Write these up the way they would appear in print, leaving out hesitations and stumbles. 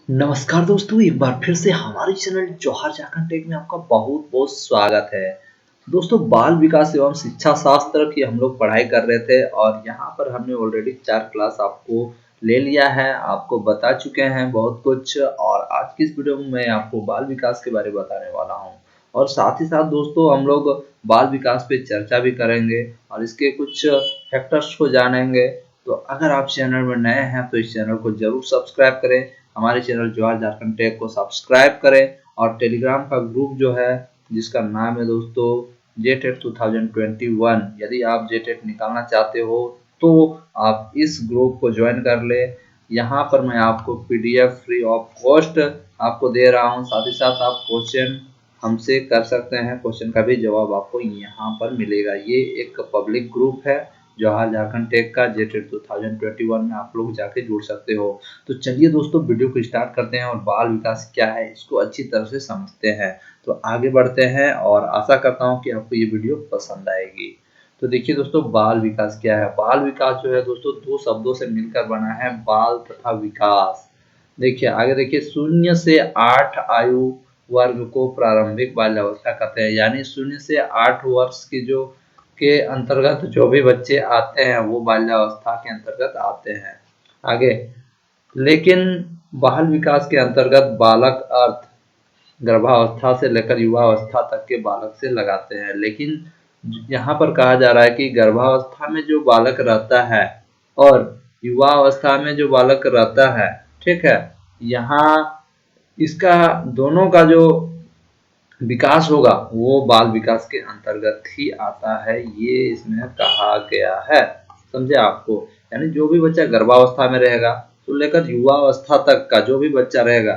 नमस्कार दोस्तों, एक बार फिर से हमारे चैनल जौहर झारखंड टेक में आपका बहुत बहुत स्वागत है। दोस्तों, बाल विकास एवं शिक्षा शास्त्र की हम लोग पढ़ाई कर रहे थे और यहाँ पर हमने ऑलरेडी 4 क्लास आपको ले लिया है, आपको बता चुके हैं बहुत कुछ। और आज की इस वीडियो में मैं आपको बाल विकास के बारे में बताने वाला हूँ और साथ ही साथ दोस्तों हम लोग बाल विकास पे चर्चा भी करेंगे और इसके कुछ फैक्टर्स को जानेंगे। तो अगर आप चैनल में नए हैं तो इस चैनल को जरूर सब्सक्राइब करें, हमारे चैनल जौहर झारखंड टेक को सब्सक्राइब करें और टेलीग्राम का ग्रुप जो है जिसका नाम है दोस्तों जेटेट 2021, यदि आप जेटेट निकालना चाहते हो तो आप इस ग्रुप को ज्वाइन कर ले। यहाँ पर मैं आपको पीडीएफ फ्री ऑफ कॉस्ट आपको दे रहा हूँ, साथ ही साथ आप क्वेश्चन हमसे कर सकते हैं, क्वेश्चन का भी जवाब आपको यहाँ पर मिलेगा। ये एक पब्लिक ग्रुप है जौहर झारखंड टेक का, जेटेट 2021 में आप लोग जाके जुड़ सकते हो। तो चलिए दोस्तों वीडियो को स्टार्ट करते हैं और बाल विकास क्या है इसको अच्छी तरह से समझते हैं। तो आगे बढ़ते हैं और आशा करता हूँ कि आपको ये वीडियो पसंद आएगी। तो देखिए दोस्तों, बाल विकास क्या है। बाल विकास जो है दोस्तों दो शब्दों से मिलकर बना है, बाल तथा विकास। देखिए आगे देखिए, 0 से 8 आयु वर्ग को प्रारंभिक बाल्यावस्था कहते हैं, यानी 0 से 8 वर्ष की जो के अंतर्गत जो भी बच्चे आते हैं वो बाल्यावस्था के अंतर्गत आते हैं। आगे, लेकिन बाल विकास के अंतर्गत बालक अर्थ गर्भावस्था से लेकर युवावस्था तक के बालक से लगाते हैं। लेकिन यहाँ पर कहा जा रहा है कि गर्भावस्था में जो बालक रहता है और युवावस्था में जो बालक रहता है, ठीक है, यहाँ इसका दोनों का जो विकास होगा वो बाल विकास के अंतर्गत ही आता है, ये इसमें कहा गया है। समझे आपको, यानी जो भी बच्चा गर्भावस्था में रहेगा तो लेकर युवावस्था तक का जो भी बच्चा रहेगा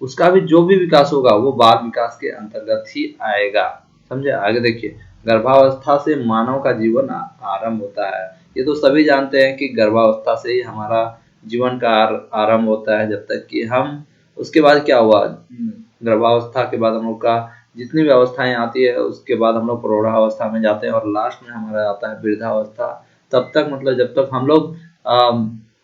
उसका भी जो भी विकास होगा वो बाल विकास के अंतर्गत ही आएगा। समझे। आगे देखिए, गर्भावस्था से मानव का जीवन आरंभ होता है। ये तो सभी जानते हैं कि गर्भावस्था से ही हमारा जीवन का आरंभ होता है। जब तक कि हम उसके बाद क्या हुआ, गर्भावस्था के बाद हम लोग का जितनी भी अवस्थाएं आती है उसके बाद हम लोग प्रौढ़ावस्था में जाते हैं और लास्ट में हमारा आता है वृद्धावस्था। तब तक मतलब जब तक हम लोग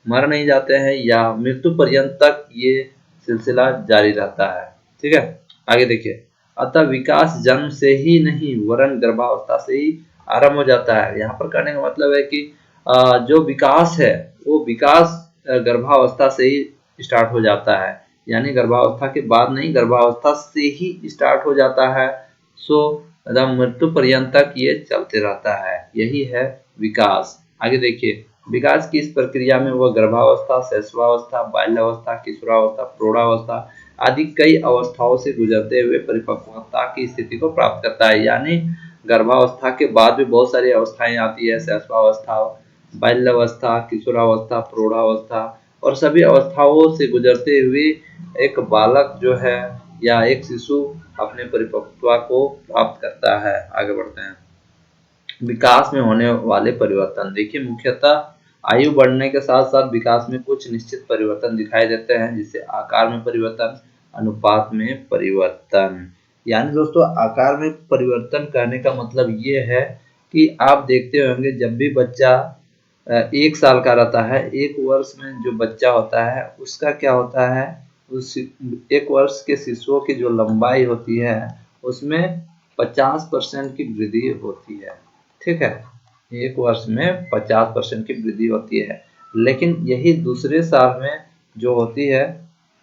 मर नहीं जाते हैं या मृत्यु पर्यंत तक ये सिलसिला जारी रहता है। ठीक है, आगे देखिए, अतः विकास जन्म से ही नहीं वरन गर्भावस्था से ही आरंभ हो जाता है। यहाँ पर कहने का मतलब है कि जो विकास है वो विकास गर्भावस्था से ही स्टार्ट हो जाता है, यानी गर्भावस्था के बाद नहीं, गर्भावस्था से ही स्टार्ट हो जाता है। सो मृत्यु पर्यंत तक ये चलते रहता है, यही है विकास। आगे देखिए, विकास की इस प्रक्रिया में वह गर्भावस्था, शैशवावस्था, बाल्यावस्था, किशोरावस्था, प्रौढ़ावस्था आदि कई अवस्थाओं से गुजरते हुए परिपक्वता की स्थिति को प्राप्त करता है। यानी गर्भावस्था के बाद भी बहुत सारी अवस्थाएं आती है, शैशवावस्था, बाल्यावस्था, किशोरावस्था, प्रौढ़ावस्था, और सभी अवस्थाओं से गुजरते हुए एक बालक जो है या एक शिशु अपने परिपक्वता को प्राप्त करता है। आगे बढ़ते हैं, विकास में होने वाले परिवर्तन। देखिए, मुख्यतः आयु बढ़ने के साथ साथ विकास में कुछ निश्चित परिवर्तन दिखाई देते हैं, जिससे आकार में परिवर्तन, अनुपात में परिवर्तन। यानी दोस्तों, आकार में परिवर्तन कहने का मतलब ये है कि आप देखते होंगे जब भी बच्चा 1 साल का रहता है, 1 वर्ष में जो बच्चा होता है उसका क्या होता है, उस 1 वर्ष के शिशुओं की जो लंबाई होती है उसमें 50% की वृद्धि होती है। ठीक है, 1 वर्ष में 50% की वृद्धि होती है। लेकिन यही दूसरे साल में जो होती है,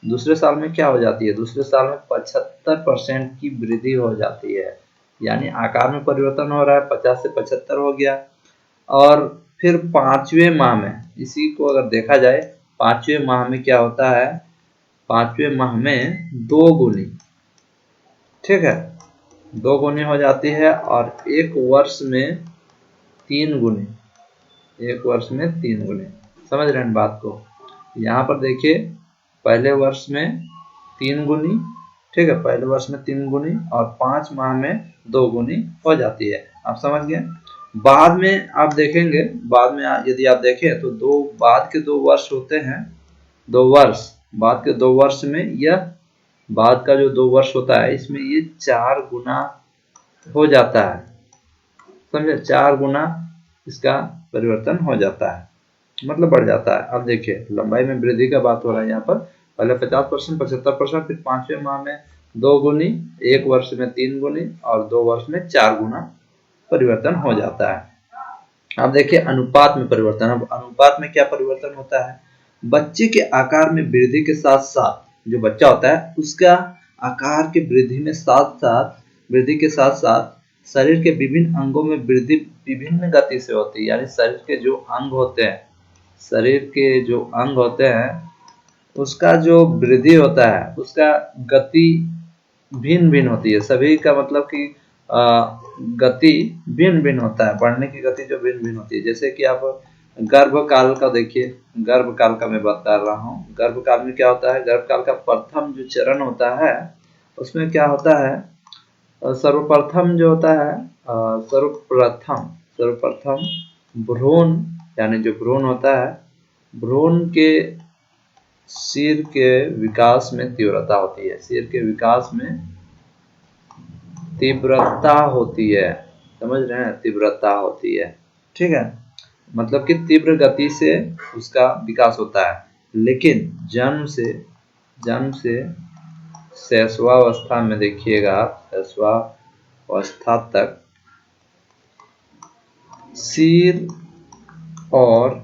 दूसरे साल में क्या हो जाती है, दूसरे साल में 75% की वृद्धि हो जाती है। यानी आकार में परिवर्तन हो रहा है, 50 से 75 हो गया। और फिर 5वें माह में इसी को अगर देखा जाए, 5वें माह में क्या होता है, 5वें माह में 2 गुनी, ठीक है, 2 गुनी हो जाती है और 1 वर्ष में 3 गुनी, 1 वर्ष में 3 गुनी। समझ रहे हैं बात को। यहाँ पर देखिए, पहले वर्ष में 3 गुनी, ठीक है, पहले वर्ष में 3 गुनी और 5 माह में 2 गुनी हो जाती है। आप समझ गए। बाद में आप देखेंगे, बाद में यदि आप देखें तो बाद के 2 वर्ष होते हैं, 2 वर्ष, बाद के 2 वर्ष में यह बाद का जो 2 वर्ष होता है इसमें ये 4 गुना हो जाता है। समझे, 4 गुना इसका परिवर्तन हो जाता है, मतलब बढ़ जाता है। अब देखिए, लंबाई में वृद्धि का बात हो रहा है यहाँ पर, पहले 50%, 75%, फिर 5वें माह में 2 गुनी, 1 वर्ष में 3 गुनी और 2 वर्ष में 4 गुना परिवर्तन हो जाता है। अब देखिए अनुपात में परिवर्तन। अब अनुपात में क्या परिवर्तन होता है? बच्चे के आकार में वृद्धि के साथ साथ, जो बच्चा होता है उसका आकार की वृद्धि के साथ साथ शरीर के विभिन्न अंगों में वृद्धि विभिन्न गति से होती है। यानी शरीर के जो अंग होते हैं उसका जो वृद्धि होता है उसका गति भिन्न भिन्न होती है। सभी का मतलब कि गति भिन्न भिन्न होता है, बढ़ने की गति जो भिन्न भिन्न होती है। जैसे कि आप गर्भकाल का देखिए, गर्भकाल का मैं बता रहा हूँ। गर्भकाल में क्या होता है? गर्भकाल का प्रथम जो चरण होता है उसमें क्या होता है? सर्वप्रथम जो होता है सर्वप्रथम भ्रूण, यानी जो भ्रूण होता है, भ्रूण के सिर के विकास में तीव्रता होती है। सिर के विकास में तीव्रता होती है, समझ रहे हैं? तीव्रता होती है, ठीक है। मतलब कि तीव्र गति से उसका विकास होता है। लेकिन जन्म से शैशवावस्था में देखिएगा, शैशवावस्था तक सिर और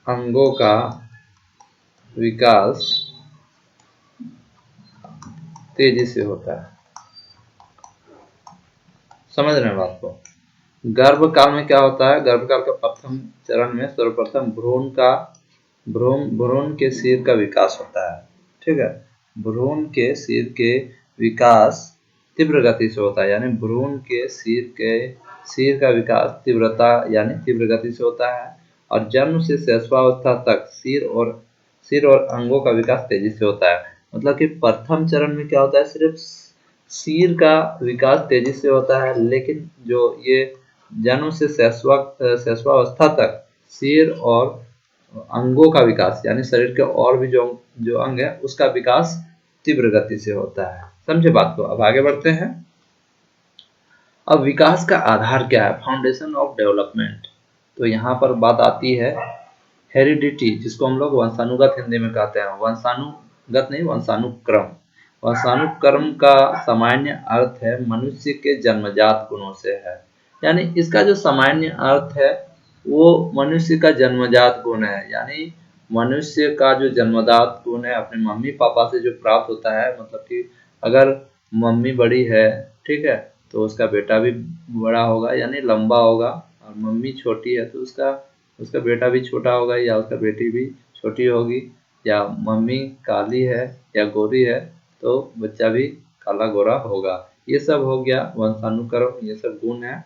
अंगों का विकास तेजी से होता है। समझ रहे हैं बात को? गर्भकाल में क्या होता है? गर्भकाल का प्रथम चरण में सर्वप्रथम भ्रूण के सिर का विकास होता है, ठीक है। भ्रूण के सिर के विकास तीव्र गति से होता है, यानी भ्रूण के सिर का विकास तीव्र गति से होता है। और जन्म से शैशवावस्था तक सिर और अंगों का विकास तेजी से होता है। मतलब कि प्रथम चरण में क्या होता है? सिर्फ सिर का विकास तेजी से होता है, लेकिन जो ये जन्म से शैशवावस्था तक सिर और अंगों का विकास, यानी शरीर के और भी जो अंग है उसका विकास तीव्र गति से होता है। समझे बात को? अब आगे बढ़ते हैं। अब विकास का आधार क्या है? Foundation of development. तो यहाँ पर बात आती है हेरिडिटी, जिसको हम लोग वंशानुगत हिंदी में कहते हैं। वंशानुगत नहीं, वंशानुक्रम। वंशानुक्रम का सामान्य अर्थ है मनुष्य के जन्मजात गुणों से है। यानी इसका जो सामान्य अर्थ है वो मनुष्य का जन्मजात गुण है। यानी मनुष्य का जो जन्मजात गुण है अपने मम्मी पापा से जो प्राप्त होता है। मतलब कि अगर मम्मी बड़ी है, ठीक है, तो उसका बेटा भी बड़ा होगा, यानी लंबा होगा। और मम्मी छोटी है तो उसका बेटा भी छोटा होगा या उसका बेटी भी छोटी होगी। या मम्मी काली है या गोरी है तो बच्चा भी काला गोरा होगा। ये सब हो गया वंशानुक्रम, ये सब गुण है।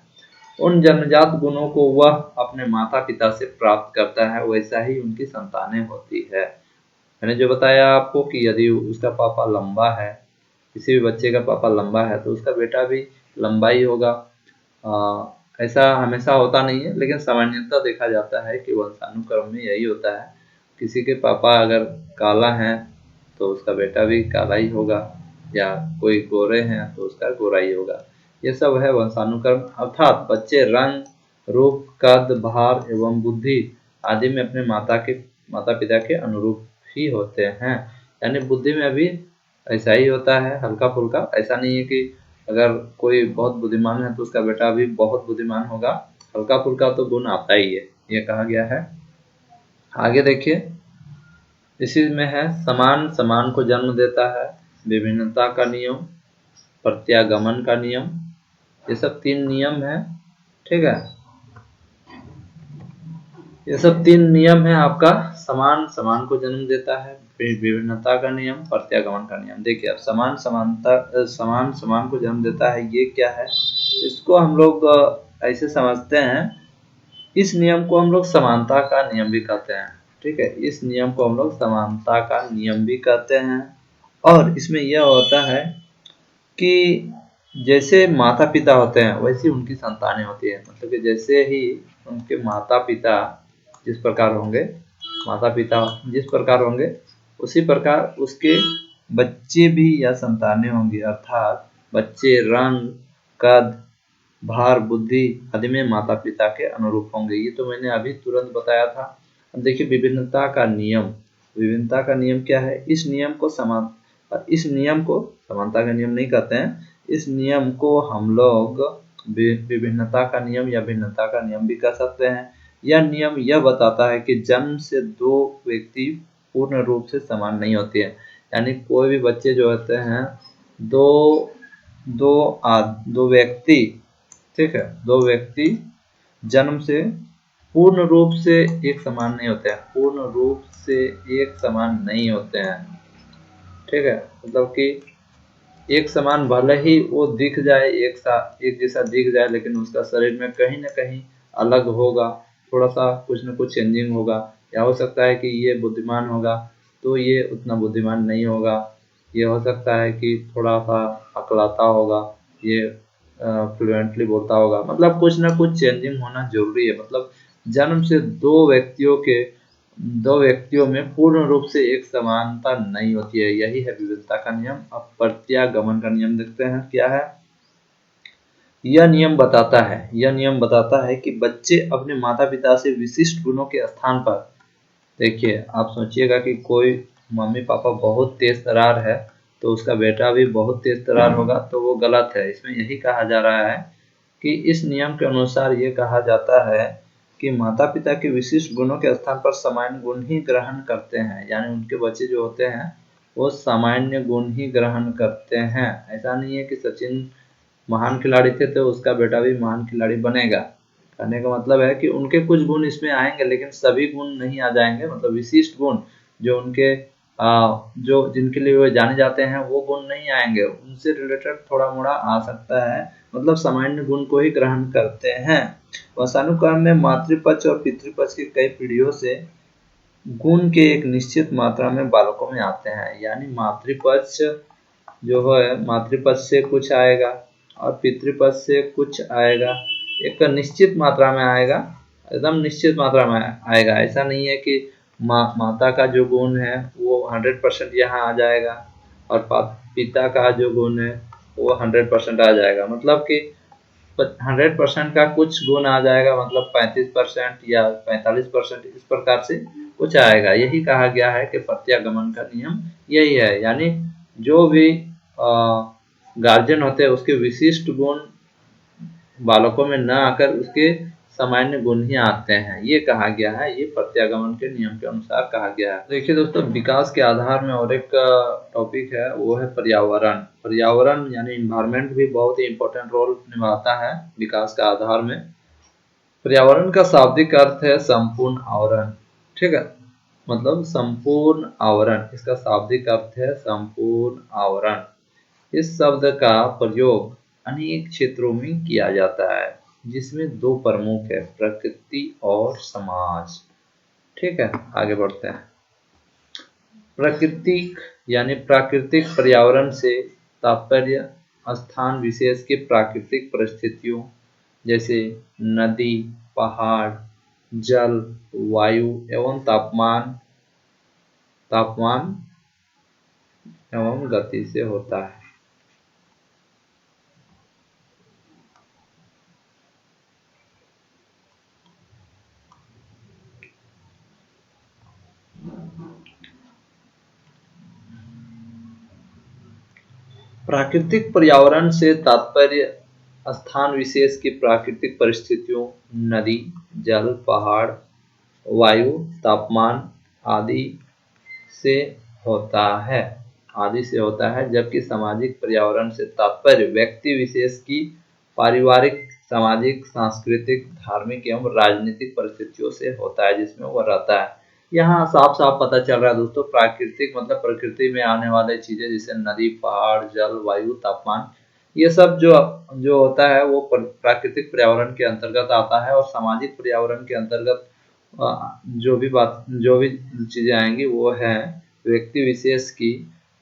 उन जन्मजात गुणों को वह अपने माता पिता से प्राप्त करता है, वैसा ही उनकी संतानें होती है। मैंने जो बताया आपको कि यदि उसका पापा लंबा है, किसी भी बच्चे का पापा लंबा है तो उसका बेटा भी लंबा ही होगा। ऐसा हमेशा होता नहीं है, लेकिन सामान्यतः देखा जाता है कि वंशानुक्रम में यही होता है। किसी के पापा अगर काला है तो उसका बेटा भी काला ही होगा, या कोई गोरे हैं तो उसका गोरा ही होगा। ये सब है वंशानुक्रम। अर्थात बच्चे रंग, रूप, कद, भार एवं बुद्धि आदि में अपने माता पिता के अनुरूप ही होते हैं। यानी बुद्धि में भी ऐसा ही होता है, हल्का फुल्का। ऐसा नहीं है कि अगर कोई बहुत बुद्धिमान है तो उसका बेटा भी बहुत बुद्धिमान होगा। हल्का फुल्का तो गुण आता ही है, ये कहा गया है। आगे देखिए, इसी में है समान को जन्म देता है, विभिन्नता का नियम, प्रत्यागमन का नियम। ये सब 3 नियम है, ठीक है। ये सब 3 नियम है आपका। समान को जन्म देता है, विभिन्नता का नियम, प्रत्यागमन का नियम। देखिए अब समान को जन्म देता है, ये क्या है? इसको हम लोग ऐसे समझते हैं, इस नियम को हम लोग समानता का नियम भी कहते हैं, ठीक है। इस नियम को हम लोग समानता का नियम भी कहते हैं। और इसमें यह होता है कि जैसे माता पिता होते हैं वैसी उनकी संतानें होती है। मतलब कि जैसे ही उनके माता पिता जिस प्रकार होंगे, उसी प्रकार उसके बच्चे भी या संतानें होंगी। अर्थात बच्चे रंग, कद, भार, बुद्धि आदि में माता पिता के अनुरूप होंगे। ये तो मैंने अभी तुरंत बताया था। अब देखिए विभिन्नता का नियम। विभिन्नता का नियम क्या है? इस नियम को समानता का नियम नहीं कहते हैं, इस नियम को हम लोग विभिन्नता का नियम या भिन्नता का नियम भी कह सकते हैं। यह नियम यह बताता है कि जन्म से दो व्यक्ति पूर्ण रूप से समान नहीं होते हैं। यानी कोई भी बच्चे जो होते हैं, दो दो दो व्यक्ति, ठीक है, दो व्यक्ति जन्म से पूर्ण रूप से एक समान नहीं होते हैं, पूर्ण रूप से एक समान नहीं होते हैं, ठीक है। मतलब कि एक समान भले ही वो दिख जाए, एक जैसा दिख जाए, लेकिन उसका शरीर में कहीं ना कहीं अलग होगा, थोड़ा सा कुछ न कुछ चेंजिंग होगा। या हो सकता है कि ये बुद्धिमान होगा तो ये उतना बुद्धिमान नहीं होगा, ये हो सकता है कि थोड़ा सा अकलाता होगा, ये फ्लुएंटली बोलता होगा। मतलब कुछ ना कुछ चेंजिंग होना जरूरी है। मतलब जन्म से दो व्यक्तियों में पूर्ण रूप से एक समानता नहीं होती है, यही है विविधता का नियम। अब प्रत्यागमन का नियम देखते हैं क्या है। यह नियम बताता है कि बच्चे अपने माता पिता से विशिष्ट गुणों के स्थान पर, देखिए आप सोचिएगा कि कोई मम्मी पापा बहुत तेज तर्रार है तो उसका बेटा भी बहुत तेज तर्रार होगा, तो वो गलत है। इसमें यही कहा जा रहा है कि इस नियम के अनुसार ये कहा जाता है कि माता पिता के विशिष्ट गुणों के स्थान पर सामान्य गुण ही ग्रहण करते हैं। यानी उनके बच्चे जो होते हैं वो सामान्य गुण ही ग्रहण करते हैं। ऐसा नहीं है कि सचिन महान खिलाड़ी थे तो उसका बेटा भी महान खिलाड़ी बनेगा। कहने का मतलब है कि उनके कुछ गुण इसमें आएंगे, लेकिन सभी गुण नहीं आ जाएंगे। मतलब विशिष्ट गुण जो उनके जो जिनके लिए वे जाने जाते हैं वो गुण नहीं आएंगे, उनसे रिलेटेड थोड़ा मोड़ा आ सकता है। मतलब सामान्य गुण को ही ग्रहण करते हैं। वंशानुक्रम में मातृपक्ष और पितृपक्ष की कई पीढ़ियों से गुण के एक निश्चित मात्रा में बालकों में आते हैं। यानी मातृपक्ष जो है, मातृपक्ष से कुछ आएगा और पितृपक्ष से कुछ आएगा, एक निश्चित मात्रा में आएगा, एकदम निश्चित मात्रा में आएगा। ऐसा नहीं है कि माता का जो गुण है वो 100% यहाँ आ जाएगा और पिता का जो गुण है वो 100% आ जाएगा। मतलब कि 100% का कुछ गुण आ जाएगा, मतलब 35% या 45% इस प्रकार से कुछ आएगा। यही कहा गया है कि प्रत्यागमन का नियम यही है। यानी जो भी गार्जियन होते हैं उसके विशिष्ट गुण बालकों में न आकर उसके सामान्य गुण ही आते हैं, ये कहा गया है। ये प्रत्यागमन के नियम के अनुसार कहा गया है। देखिए दोस्तों, विकास के आधार में और एक टॉपिक है, वो है पर्यावरण। पर्यावरण यानी इन्वायरमेंट भी बहुत ही इंपॉर्टेंट रोल निभाता है विकास का आधार में। पर्यावरण का शाब्दिक अर्थ है संपूर्ण आवरण, ठीक है। मतलब संपूर्ण आवरण, इसका शाब्दिक अर्थ है संपूर्ण आवरण। इस शब्द का प्रयोग अनेक क्षेत्रों में किया जाता है, जिसमें दो प्रमुख है, प्रकृति और समाज। ठीक है, आगे बढ़ते हैं। प्राकृतिक यानी प्राकृतिक पर्यावरण से तात्पर्य स्थान विशेष की प्राकृतिक परिस्थितियों जैसे नदी, पहाड़, जल, वायु एवं तापमान एवं गति से होता है। प्राकृतिक पर्यावरण से तात्पर्य स्थान विशेष की प्राकृतिक परिस्थितियों, नदी, जल, पहाड़, वायु, तापमान आदि से होता है जबकि सामाजिक पर्यावरण से तात्पर्य व्यक्ति विशेष की पारिवारिक, सामाजिक, सांस्कृतिक, धार्मिक एवं राजनीतिक परिस्थितियों से होता है जिसमें वो रहता है। यहाँ साफ साफ पता चल रहा है दोस्तों, प्राकृतिक मतलब प्रकृति में आने वाले चीजें जैसे नदी, पहाड़, जल, वायु, तापमान, ये सब जो जो होता है वो प्राकृतिक पर्यावरण के अंतर्गत आता है। और सामाजिक पर्यावरण के अंतर्गत जो भी चीजें आएंगी वो है व्यक्ति विशेष की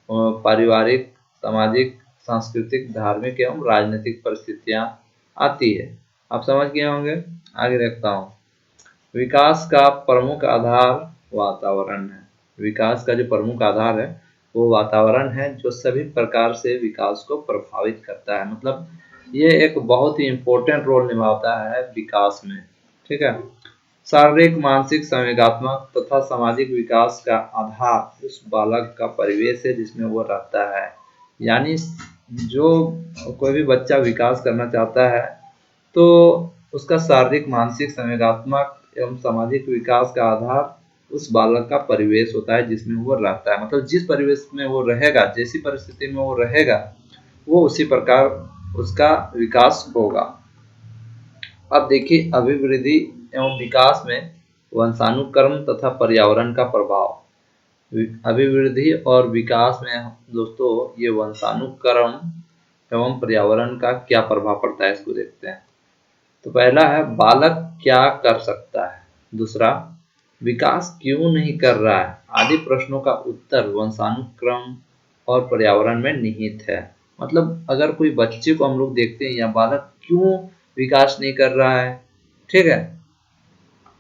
पारिवारिक, सामाजिक, सांस्कृतिक, धार्मिक एवं राजनीतिक परिस्थितियां आती है। आप समझ गए होंगे। आगे देखता हूँ। विकास का प्रमुख आधार वातावरण है। विकास का जो प्रमुख आधार है वो वातावरण है, जो सभी प्रकार से विकास को प्रभावित करता है। मतलब ये एक बहुत ही इम्पोर्टेंट रोल निभाता है विकास में, ठीक है। शारीरिक, मानसिक, संवेगात्मक तथा सामाजिक विकास का आधार उस बालक का परिवेश है जिसमें वो रहता है। यानी जो कोई भी बच्चा विकास करना चाहता है तो उसका शारीरिक, मानसिक, संवेगात्मक एवं सामाजिक विकास का आधार उस बालक का परिवेश होता है जिसमें वो रहता है। मतलब जिस परिवेश में वो रहेगा, जैसी परिस्थिति में वो रहेगा, वो उसी प्रकार उसका विकास होगा। अब देखिए अभिवृद्धि एवं विकास में वंशानुक्रम तथा पर्यावरण का प्रभाव। अभिवृद्धि और विकास में दोस्तों ये वंशानुक्रम एवं पर्यावरण का क्या प्रभाव पड़ता है, इसको देखते हैं। तो पहला है बालक क्या कर सकता है, दूसरा विकास क्यों नहीं कर रहा है, आदि प्रश्नों का उत्तर वंशानुक्रम और पर्यावरण में निहित है। मतलब अगर कोई बच्चे को हम लोग देखते हैं या बालक क्यों विकास नहीं कर रहा है, ठीक है,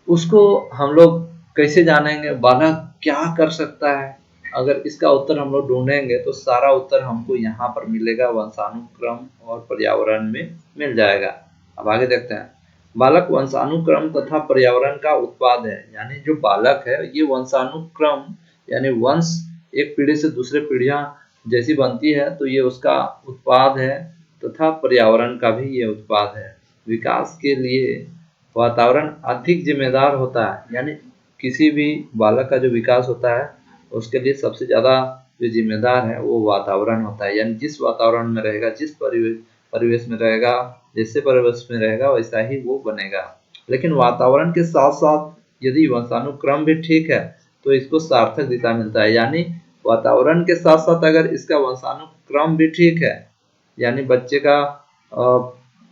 उसको हम लोग कैसे जानेंगे बालक क्या कर सकता है। अगर इसका उत्तर हम लोग ढूंढेंगे तो सारा उत्तर हमको यहाँ पर मिलेगा, वंशानुक्रम और पर्यावरण में मिल जाएगा। अब आगे देखते हैं। बालक वंशानुक्रम तथा पर्यावरण का उत्पाद है। यानी जो बालक है ये वंशानुक्रम यानी वंश एक पीढ़ी से दूसरे पीढ़ियां जैसी बनती है तो ये उसका उत्पाद है, तथा पर्यावरण का भी ये उत्पाद है। विकास के लिए वातावरण अधिक जिम्मेदार होता है। यानी किसी भी बालक का जो विकास होता है उसके लिए सबसे ज़्यादा जो जिम्मेदार है वो वातावरण होता है। यानी जिस वातावरण में रहेगा, जिस परिवेश में रहेगा, जैसे परिवेश में रहेगा वैसा ही वो बनेगा। लेकिन वातावरण के साथ साथ यदि वंशानुक्रम भी ठीक है तो इसको सार्थक दिशा मिलता है। यानी वातावरण के साथ साथ अगर इसका वंशानुक्रम भी ठीक है, यानी बच्चे का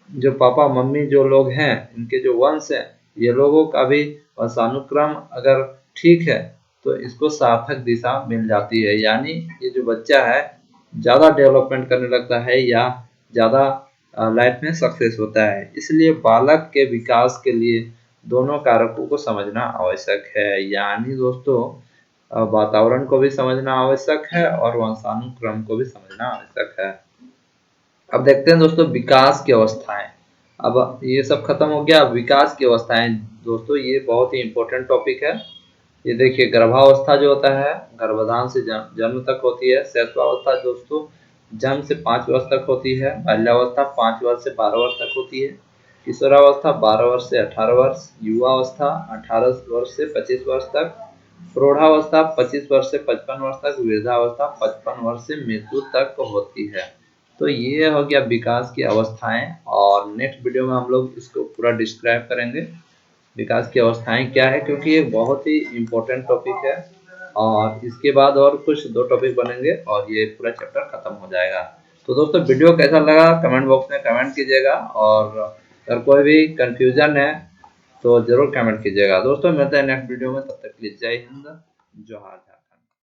जो पापा मम्मी जो लोग हैं इनके जो वंश हैं ये लोगों का भी वंशानुक्रम अगर ठीक है तो इसको सार्थक दिशा मिल जाती है। यानी ये जो बच्चा है ज़्यादा डेवलपमेंट करने लगता है या ज़्यादा लाइफ में सक्सेस होता है। इसलिए बालक के विकास के लिए दोनों कारकों को समझना आवश्यक है। यानी दोस्तों वातावरण को भी समझना आवश्यक है और वंशानुक्रम को भी समझना आवश्यक है। अब देखते हैं दोस्तों विकास की अवस्थाएं। अब ये सब खत्म हो गया, अब विकास की अवस्थाएं दोस्तों ये बहुत ही इंपॉर्टेंट टॉपिक है। ये देखिए गर्भावस्था जो होता है गर्भधान से जन्म तक होती है। शैशवावस्था दोस्तों जन्म से 5 वर्ष तक होती है। बाल्यावस्था 5 वर्ष से 12 वर्ष तक होती है। किशोरावस्था 12 वर्ष से 18 वर्ष। युवावस्था 18 वर्ष से 25 वर्ष तक। प्रौढ़ावस्था 25 वर्ष से 55 वर्ष तक। वृद्धावस्था 55 वर्ष से मृत्यु तक होती है। तो ये हो गया विकास की अवस्थाएं, और नेक्स्ट वीडियो में हम लोग इसको पूरा डिस्क्राइब करेंगे विकास की अवस्थाएं क्या है, क्योंकि ये बहुत ही इम्पोर्टेंट टॉपिक है। और इसके बाद और कुछ 2 टॉपिक बनेंगे और ये पूरा चैप्टर खत्म हो जाएगा। तो दोस्तों वीडियो कैसा लगा कमेंट बॉक्स में कमेंट कीजिएगा, और अगर कोई भी कंफ्यूजन है तो जरूर कमेंट कीजिएगा। दोस्तों मिलते हैं नेक्स्ट वीडियो में, तब तक के लिए जय हिंद, जोहार।